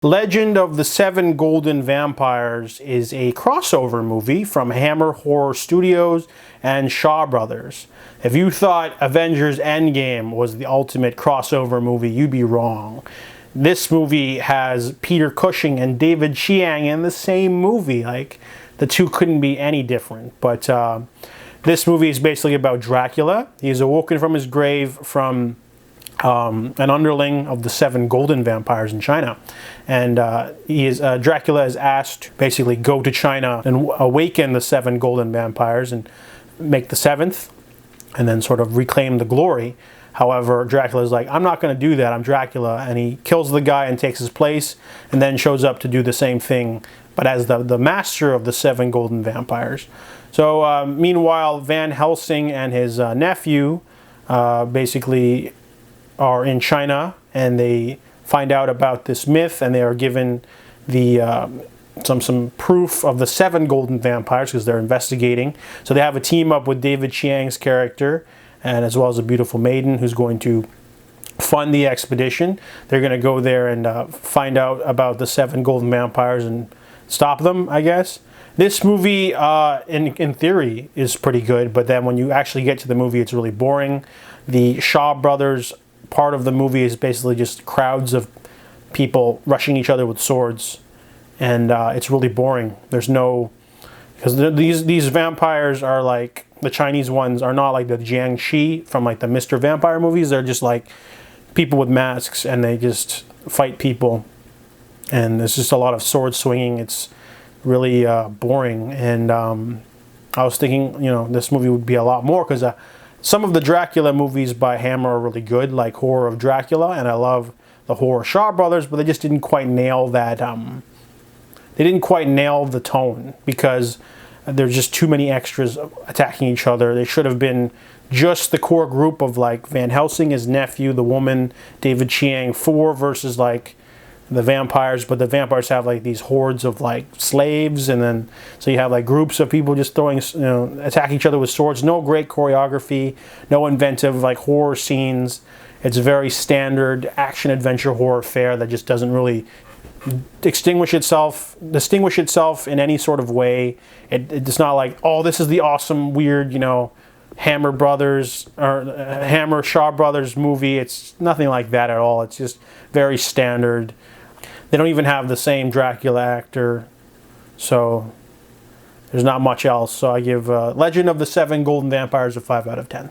Legend of the Seven Golden Vampires is a crossover movie from Hammer Horror Studios and Shaw Brothers. If you thought Avengers Endgame was the ultimate crossover movie, you'd be wrong. This movie has Peter Cushing and David Chiang in the same movie. Like, the two couldn't be any different. But this movie is basically about Dracula. He's awoken from his grave from an underling of the seven golden vampires in China, and Dracula is asked to basically go to China and awaken the seven golden vampires and make the seventh, and then sort of reclaim the glory. However, Dracula is like, I'm not going to do that. I'm Dracula, and he kills the guy and takes his place, and then shows up to do the same thing, but as the master of the seven golden vampires. So meanwhile, Van Helsing and his nephew basically are in China, and they find out about this myth, and they are given the some proof of the seven golden vampires because they're investigating. So they have a team up with David Chiang's character, and as well as a beautiful maiden who's going to fund the expedition. They're going to go there and find out about the seven golden vampires and stop them, I guess. This movie, in theory, is pretty good, but then when you actually get to the movie, it's really boring. The Shaw Brothers part of the movie is basically just crowds of people rushing each other with swords, and it's really boring. There's no, because these vampires are like, the Chinese ones are not like the Jiangxi from like the Mr. Vampire movies. They're just like people with masks, and they just fight people, and there's just a lot of sword swinging. It's really boring, and I was thinking, this movie would be a lot more, because some of the Dracula movies by Hammer are really good, like Horror of Dracula, and I love the Horror Shaw Brothers, but they just didn't quite nail that. They didn't quite nail the tone, because there's just too many extras attacking each other. They should have been just the core group of like Van Helsing, his nephew, the woman, David Chiang, 4 versus like the vampires, but the vampires have like these hordes of like slaves, and then so you have like groups of people just throwing, attack each other with swords. No great choreography, no inventive like horror scenes. It's very standard action adventure horror fare that just doesn't really distinguish itself in any sort of way. It's not like, oh, this is the awesome weird Hammer Brothers or Hammer Shaw Brothers movie. It's nothing like that at all. It's just very standard. They don't even have the same Dracula actor, so there's not much else. So I give Legend of the Seven Golden Vampires a 5 out of 10.